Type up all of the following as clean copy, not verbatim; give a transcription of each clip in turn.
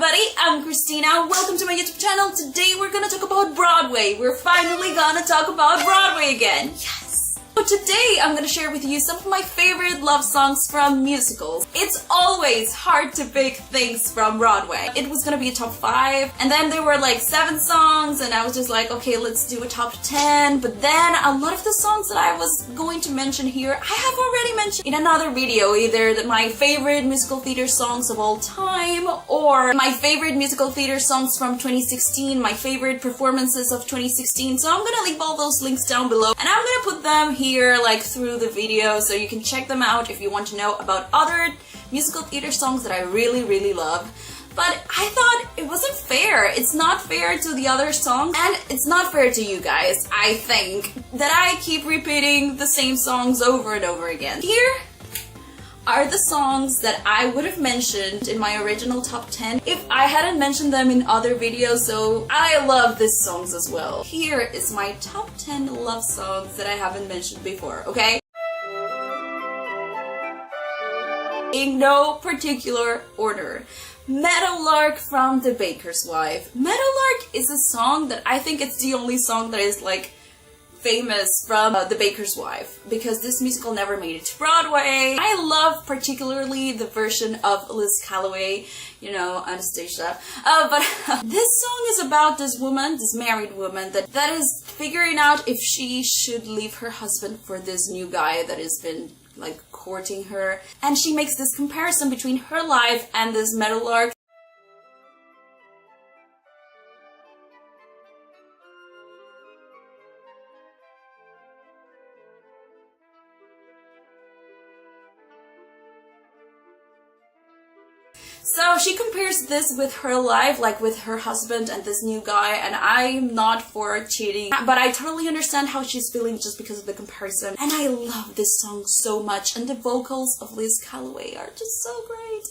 everybody, I'm Christina. Welcome to my YouTube channel. Today we're gonna talk about Broadway. We're finally gonna talk about Broadway again. Yes! So today I'm gonna share with you some of my favorite love songs from musicals. It's always hard to pick things from Broadway. It was gonna be a top 5, and then there were like 7 songs, and I was just like, okay, let's do a top 10. But then a lot of the songs that I was going to mention here, I have already mentioned in another video, either my favorite musical theater songs of all time, or my favorite musical theater songs from 2016, my favorite performances of 2016. So I'm gonna leave all those links down below, and I'm gonna put them here like through the video so you can check them out if you want to know about other musical theater songs that I really love. But I thought it wasn't fair. It's not fair to the other songs, and it's not fair to you guys, I think, that I keep repeating the same songs over and over again. Here are the songs that I would have mentioned in my original top 10 if I hadn't mentioned them in other videos, so I love these songs as well. Here is my top 10 love songs that I haven't mentioned before, okay? In no particular order. Meadowlark from The Baker's Wife. Meadowlark is a song that I think it's the only song that is like famous from The Baker's Wife, because this musical never made it to Broadway. I love particularly the version of Liz Calloway, you know, Anastasia. But this song is about this woman, this married woman, that is figuring out if she should leave her husband for this new guy that has been like courting her. And she makes this comparison between her life and this Meadowlark. So she compares this with her life, like with her husband and this new guy, and I'm not for cheating, but I totally understand how she's feeling just because of the comparison. And I love this song so much, and the vocals of Liz Calloway are just so great.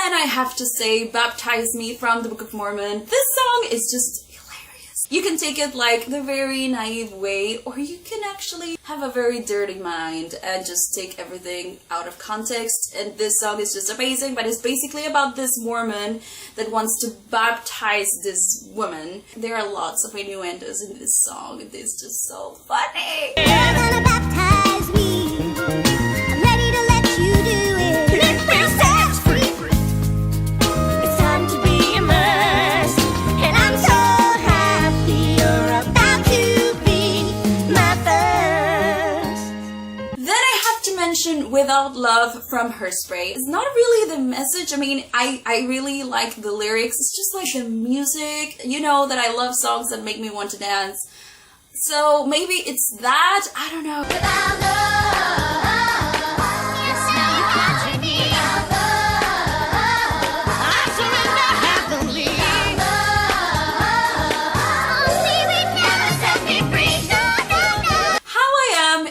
I have to say, Baptize Me from the Book of Mormon. This song is just hilarious. You can take it like the very naive way, or you can actually have a very dirty mind and just take everything out of context. And this song is just amazing, but it's basically about this Mormon that wants to baptize this woman. There are lots of innuendos in this song. It is just so funny. You're gonna baptize me. I'm ready to let you do it. Without Love from Hairspray. It's not really the message. I mean, I really like the lyrics. It's just like the music. You know that I love songs that make me want to dance. So maybe it's that. I don't know. Without love.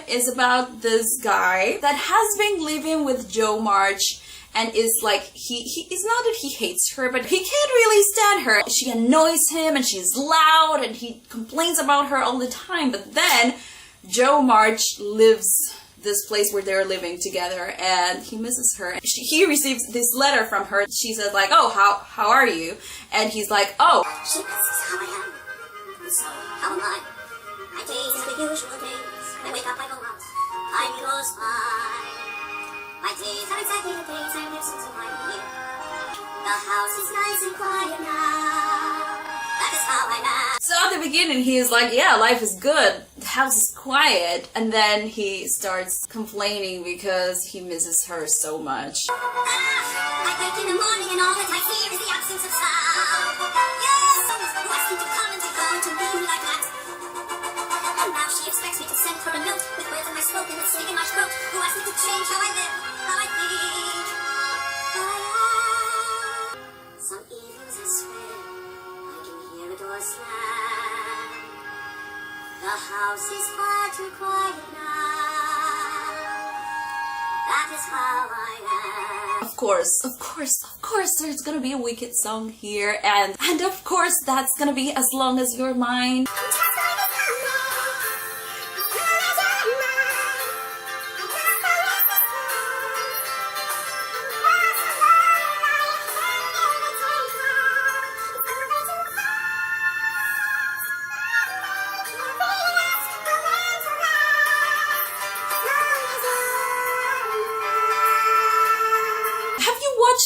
Is about this guy that has been living with Jo March and is like, it's not that he hates her, but he can't really stand her. She annoys him and she's loud and he complains about her all the time. But then Jo March lives this place where they're living together and he misses her. He receives this letter from her. She says like, oh, how are you? And he's like, oh. She asks how I am. And so, how am I? My days are the usual days. I wake up, I go out, I close my days are exactly the days I live since I'm here. The house is nice and quiet now. That is how I am. So at the beginning he is like, yeah, life is good, the house is quiet, and then he starts complaining because he misses her so much. I wake in the morning and all that I hear is the absence of sound. Yes, who asked me to come and to go and to be like that? And now she expects me to send her a note with words of my spoken and singing my throat. Who asked me to change how I live, how I think, how I am. Some evenings I swear I can hear a door slam. The house is far too quiet now. That is how I am. Of course. course there's gonna be a Wicked song here, and of course that's gonna be As Long As You're Mine.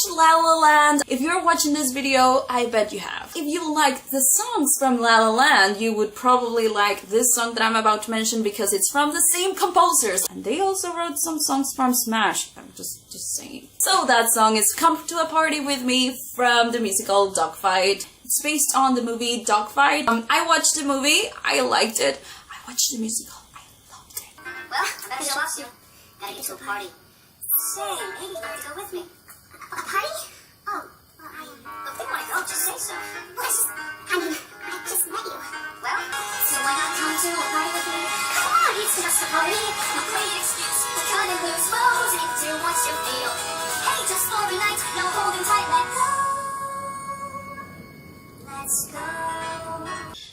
La La Land. If you're watching this video, I bet you have. If you like the songs from La La Land, you would probably like this song that I'm about to mention because it's from the same composers. And they also wrote some songs from Smash. I'm just saying. So that song is Come to a Party With Me from the musical Dogfight. It's based on the movie Dogfight. I watched the movie, I liked it. I watched the musical, I loved it. Well, I better show off soon. Gotta get to a party. Say, maybe you'd like to go with me. A party? Oh, well, if they want to go, just say so. Well, I just met you. Well, so why not come to a party with me? Come on, it's just a party. No great excuse to cut and lose clothes and do what you feel. Hey, just for a night, no holding tight, let's go. Let's go.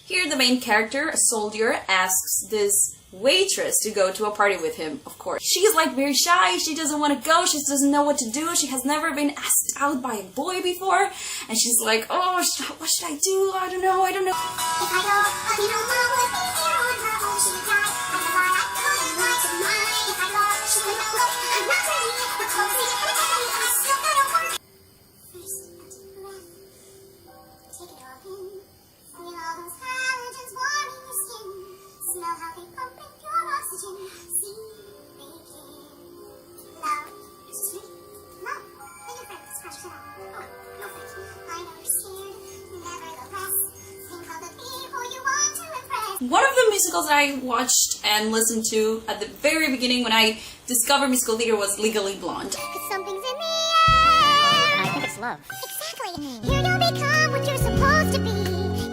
Here the main character, a soldier, asks this waitress to go to a party with him, of course. She's like very shy, she doesn't want to go, she doesn't know what to do, she has never been asked out by a boy before, and she's like, oh, what should I do? I don't know. If I go, you know, Mom would be here on her own, she would die. I know I couldn't lie to mine. If I go, she would know, look, I'm not ready, we're closing, and I still gotta work. First, a deep breath, take it all in, feel all those halogens warming your skin, smell how they pump in pure oxygen, see, they can love, excuse me, love, then your friend is crushed it out. Oh, no thank you, I know you're scared, nevertheless, think of the people you want to impress. One of the musicals that I watched and listened to at the very beginning when I discovered musical theater was Legally Blonde. Cause something's in the air. I think it's love. Exactly. Here you'll become what you're supposed to be.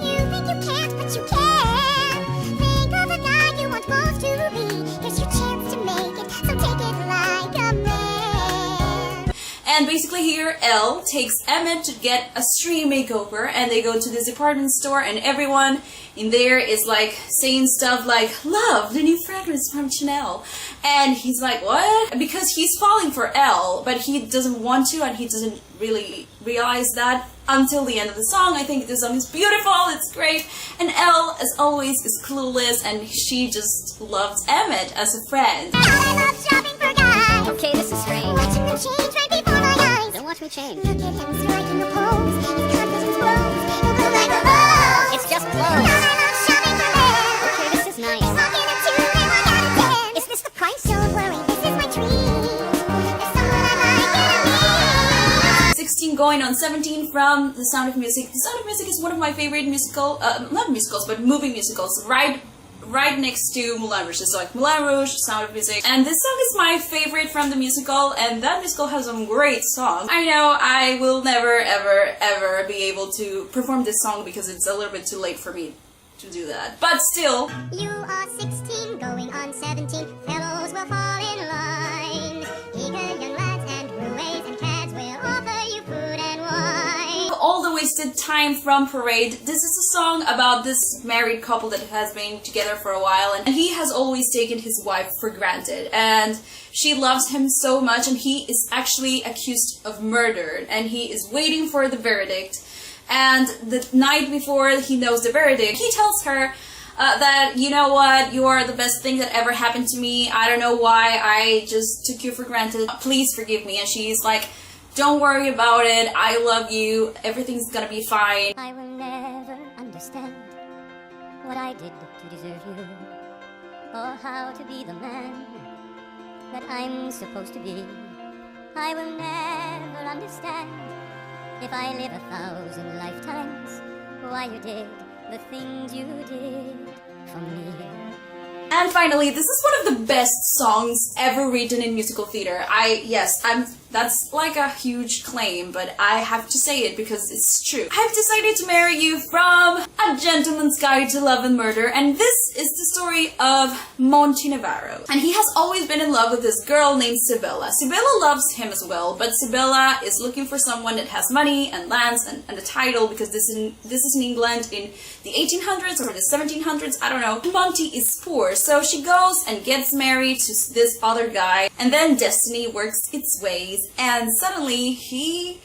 You think you can't, but you can. Think of the guy you want both to be. Here's your chance to make it, so take it like a man. And basically here, Elle takes Emmett to get a stream makeover, and they go to this department store, and everyone in there is like saying stuff like, love, the new fragrance from Chanel. And he's like, what? Because he's falling for Elle, but he doesn't want to, and he doesn't really realize that until the end of the song. I think the song is beautiful, it's great, and Elle, as always, is clueless, and she just loves Emmett as a friend. I love shopping for guys. Okay, this is strange. Watching them change right before my eyes. Don't watch me change. Look at him striking a pose. His confidence grows. He'll go like a rose. It's just Now clothes. I love shopping for men. Okay, this is nice. Walking up to him, 1 out of 10. Is this the price? Don't worry, this is my dream. There's someone I like in me. 16 going on 17 from The Sound of Music. The Sound of Music is one of my favorite musical, not musicals, but movie musicals, right next to Moulin Rouge. So like Moulin Rouge, Sound of Music. And this song is my favorite from the musical, and that musical has some great songs. I know I will never, ever be able to perform this song because it's a little bit too late for me to do that. But still, You are 16, going on 17. Fellows will fall in line. Eager young lads and roues and cads will offer you food and wine. All the Wasted Time from Parade. This is a song about this married couple that has been together for a while, and he has always taken his wife for granted, and she loves him so much, and he is actually accused of murder, and he is waiting for the verdict. And the night before he knows the verdict, he tells her that, you know what, you are the best thing that ever happened to me. I don't know why I just took you for granted. Please forgive me. And she's like, don't worry about it. I love you. Everything's gonna be fine. I will never understand what I did to deserve you, or how to be the man that I'm supposed to be. I will never understand if I live 1,000 lifetimes why you did the things you did for me. And finally, this is one of the best songs ever written in musical theater. I'm That's like a huge claim, but I have to say it because it's true. I've decided to marry you from A Gentleman's Guide to Love and Murder, and this is the story of Monty Navarro. And he has always been in love with this girl named Sibylla. Sibylla loves him as well, but Sibylla is looking for someone that has money and lands and a title, because this is in England in the 1800s or the 1700s, I don't know. Monty is poor, so she goes and gets married to this other guy, and then destiny works its ways, and suddenly he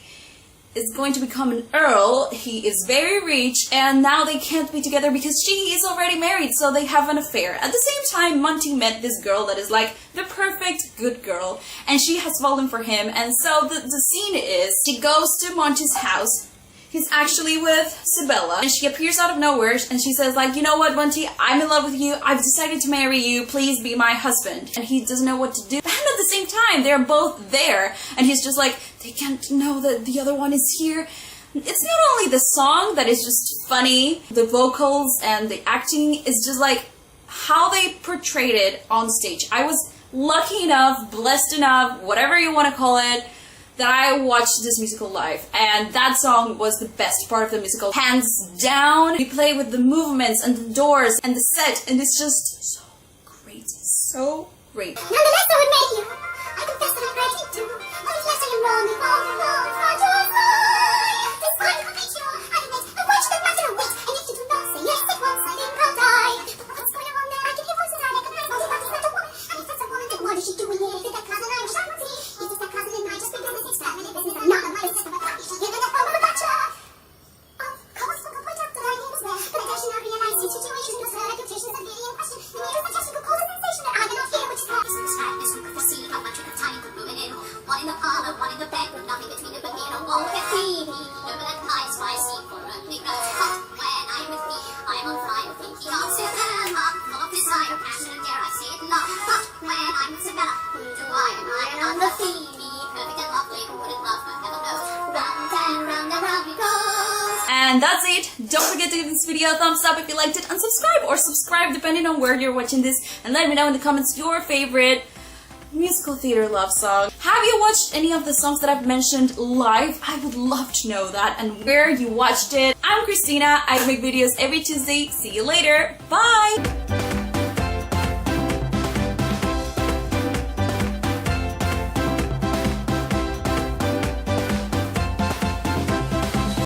is going to become an earl. He is very rich, and now they can't be together because she is already married, so they have an affair. At the same time, Monty met this girl that is like the perfect good girl, and she has fallen for him, and so the scene is, she goes to Monty's house. He's actually with Sibylla, and she appears out of nowhere, and she says like, you know what, Monty, I'm in love with you, I've decided to marry you, please be my husband. And he doesn't know what to do. And at the same time, they're both there, and he's just like, they can't know that the other one is here. It's not only the song that is just funny, the vocals and the acting is just like how they portrayed it on stage. I was lucky enough, blessed enough, whatever you want to call it, that I watched this musical live, and that song was the best part of the musical, hands down. We play with the movements and the doors and the set, and it's just so great, so great. Nonetheless, I would make you. I confess that I'm ready to. All these lessons are wrong, for your side. This one complete you. I admit, but watch the matter of wait. And if you do not say yes at once, I think I'll die. But what's going on there? I can hear voices, I recognize all the bodies, not a woman. And if that's a woman, then what is she doing here? Is it that cousin I wish I would see? Is it that cousin and I just because it's extravagant business? I'm not a life system of party. She's giving a form of a bachelor. Of course, we'll point out that I name is there. But I should not realize the situation because her reputation is a beauty in question. And you use the technical cause and sensation that I do not hear, which is her. This is right, this one could foresee how much of the time could ruin it all. One in the parlor, one in the bed, with nothing between it but me and a wall. Look at me, over that high spicy for a big rose hot. When I'm with me, I'm on fire, thinking of Sibylla. Full of desire, passion, and dare I say it not. But when I'm with Sibylla, who do I admire? Not the Phoebe, perfect and lovely, who wouldn't love her, heaven knows. Round and round we go. And that's it. Don't forget to give this video a thumbs up if you liked it, and subscribe or subscribe depending on where you're watching this, and let me know in the comments your favorite musical theater love song. Have you watched any of the songs that I've mentioned live? I would love to know that and where you watched it. I'm Christina. I make videos every Tuesday. See you later. Bye!